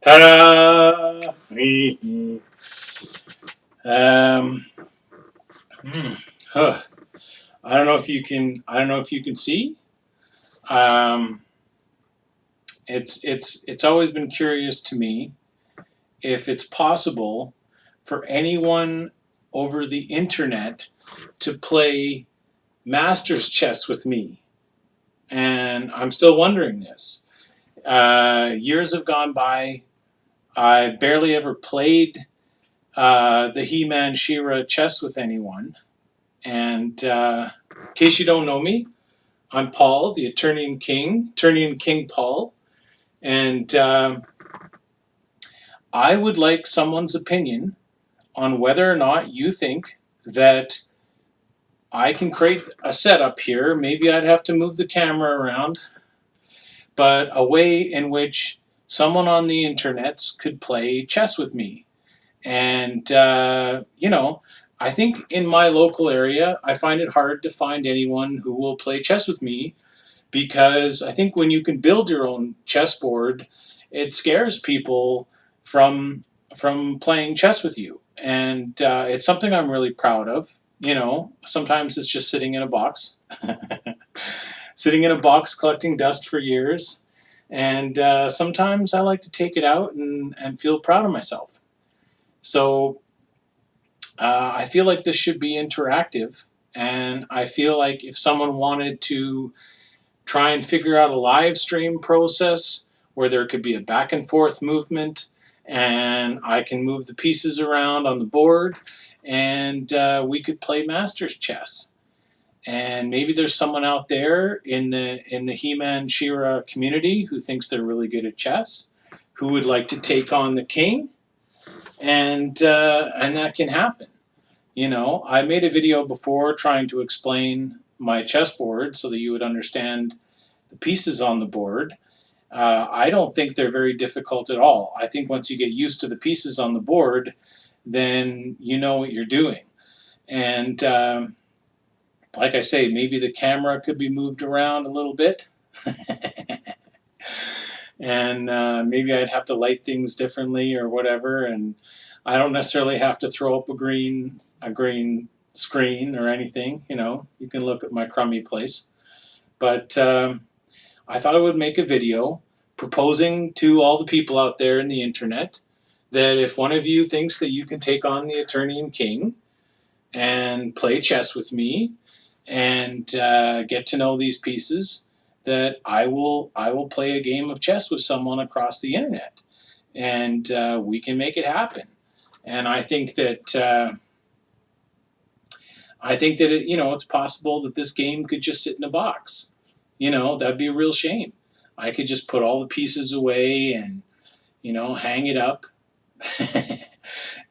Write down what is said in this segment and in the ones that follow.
Ta-da! um, huh. I don't know if you can. I don't know if you can see. Um, it's always been curious to me if it's possible for anyone over the internet to play Masters chess with me, and I'm still wondering this. Years have gone by. I barely ever played the He-Man She-Ra chess with anyone. And in case you don't know me, I'm Paul, the Eternian King Paul. And I would like someone's opinion on whether or not you think that I can create a setup here. Maybe I'd have to move the camera around, but a way in which someone on the internet could play chess with me. And, I think in my local area, I find it hard to find anyone who will play chess with me because I think when you can build your own chessboard, it scares people from playing chess with you. And it's something I'm really proud of. Sometimes it's just sitting in a box, sitting in a box collecting dust for years. And sometimes I like to take it out and feel proud of myself. So I feel like this should be interactive, and I feel like if someone wanted to try and figure out a live stream process where there could be a back and forth movement, and I can move the pieces around on the board, and we could play Masters chess. And maybe there's someone out there in the He-Man She-Ra community who thinks they're really good at chess, who would like to take on the king, and that can happen. I made a video before trying to explain my chessboard so that you would understand the pieces on the board. I don't think they're very difficult at all. I think once you get used to the pieces on the board, then you know what you're doing. And like I say, maybe the camera could be moved around a little bit. And maybe I'd have to light things differently or whatever. And I don't necessarily have to throw up a green screen or anything. You can look at my crummy place. But I thought I would make a video proposing to all the people out there in the internet that if one of you thinks that you can take on the Eternian King and play chess with me and get to know these pieces, that I will play a game of chess with someone across the internet, and we can make it happen. And I think that it's possible that this game could just sit in a box. That'd be a real shame. I could just put all the pieces away and hang it up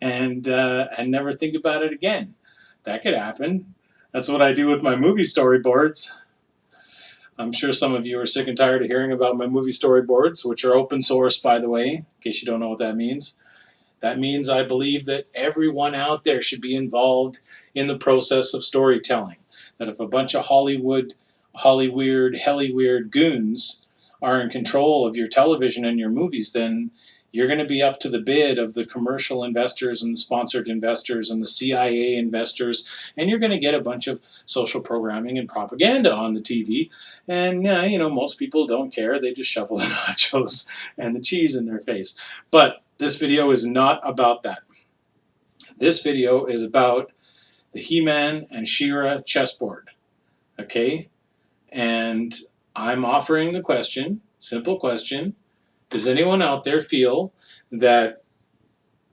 and never think about it again. That could happen. That's what I do with my movie storyboards. I'm sure some of you are sick and tired of hearing about my movie storyboards, which are open source, by the way, in case you don't know what that means. That means I believe that everyone out there should be involved in the process of storytelling. That if a bunch of Hollywood goons are in control of your television and your movies, then you're going to be up to the bid of the commercial investors and the sponsored investors and the CIA investors, and you're going to get a bunch of social programming and propaganda on the TV. And most people don't care; they just shovel the nachos and the cheese in their face. But this video is not about that. This video is about the He-Man and She-Ra chessboard. Okay, and I'm offering the question, simple question. Does anyone out there feel that,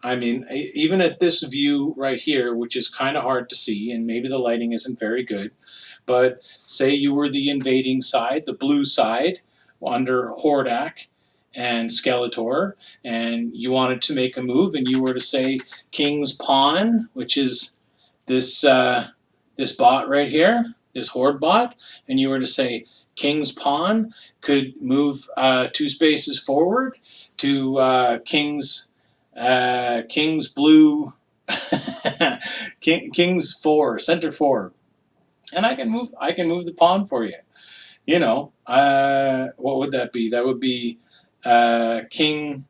even at this view right here, which is kind of hard to see, and maybe the lighting isn't very good, but say you were the invading side, the blue side, under Hordak and Skeletor, and you wanted to make a move, and you were to say King's Pawn, which is this bot right here, this Horde bot, and you were to say King's Pawn could move 2 spaces forward to King's Blue King's 4, center 4, and I can move the pawn for you. What would that be? That would be king.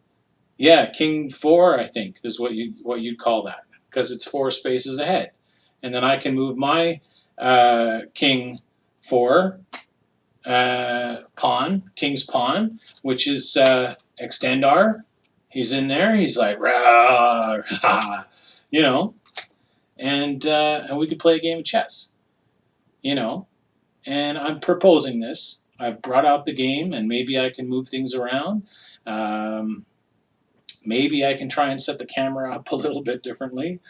Yeah, king 4. I think is what you'd call that, because it's 4 spaces ahead, and then I can move my king 4 pawn, king's pawn, which is Extendar. He's in there. He's like rah, rah, you know, and we could play a game of chess. You know, and I'm proposing this. I've brought out the game, and maybe I can move things around. Um, Maybe I can try and set the camera up a little bit differently.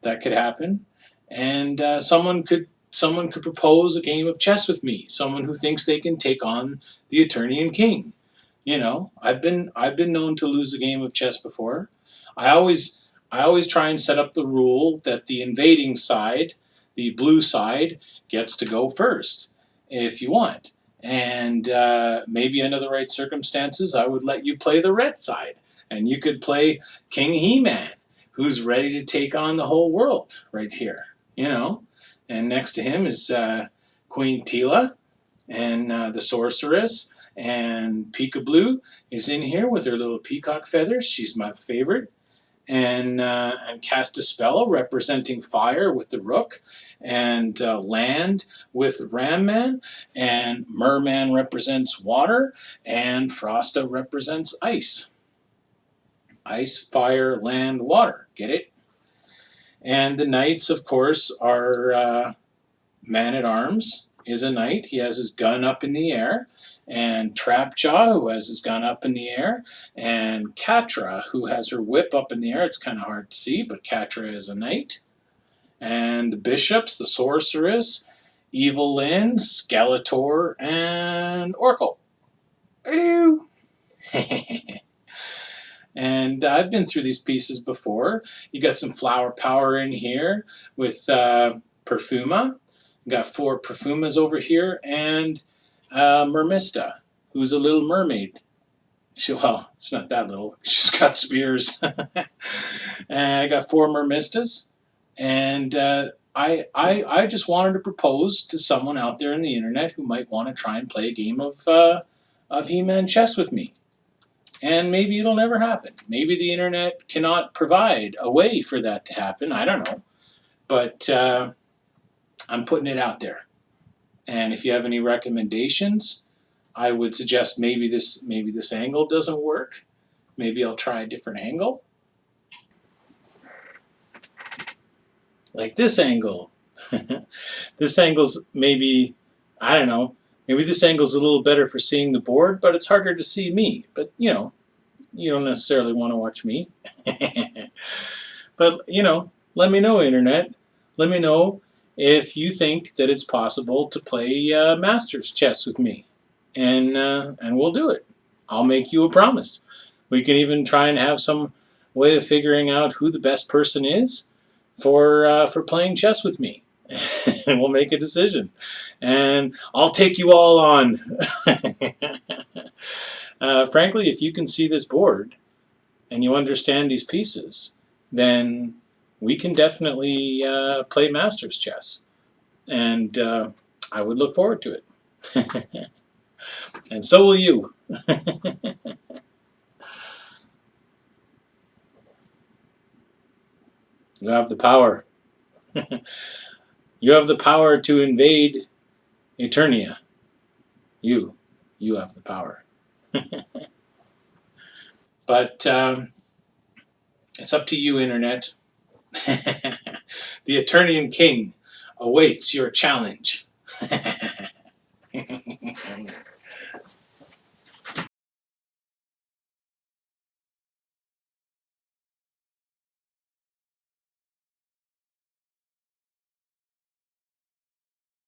That could happen, and someone could propose a game of chess with me. Someone who thinks they can take on the Eternian King. I've been known to lose a game of chess before. I always I always try and set up the rule that the invading side, the blue side, gets to go first if you want. And maybe under the right circumstances, I would let you play the red side, and you could play King He-Man, who's ready to take on the whole world right here. You know, and next to him is Queen Tila, and the sorceress, and Peekaboo is in here with her little peacock feathers. She's my favorite. And cast a spell representing fire with the rook, and land with Ram Man, and Merman represents water, and Frosta represents ice. Ice, fire, land, water. Get it? And the knights, of course, are Man at Arms is a knight. He has his gun up in the air. And Trapjaw, who has his gun up in the air. And Catra, who has her whip up in the air. It's kind of hard to see, but Catra is a knight. And the bishops, the sorceress, Evil Lyn, Skeletor, and Oracle. Hello! And I've been through these pieces before. You got some flower power in here with Perfuma. You got 4 Perfumas over here, and Mermista, who's a little mermaid. Well, she's not that little. She's got spears. And I got 4 Mermistas, and I just wanted to propose to someone out there on the internet who might want to try and play a game of He-Man chess with me. And maybe it'll never happen. Maybe the internet cannot provide a way for that to happen. I don't know. But I'm putting it out there. And if you have any recommendations, I would suggest maybe this angle doesn't work. Maybe I'll try a different angle. Like this angle. This angle's maybe, I don't know, maybe this angle's a little better for seeing the board, but it's harder to see me. But, you don't necessarily want to watch me. But, let me know, internet. Let me know if you think that it's possible to play Masters chess with me. And we'll do it. I'll make you a promise. We can even try and have some way of figuring out who the best person is for playing chess with me. And we'll make a decision. And I'll take you all on. Frankly, if you can see this board and you understand these pieces, then we can definitely play Masters chess. And I would look forward to it. And so will you. You have the power. You have the power to invade Eternia. You have the power. But it's up to you, internet. The Eternian King awaits your challenge.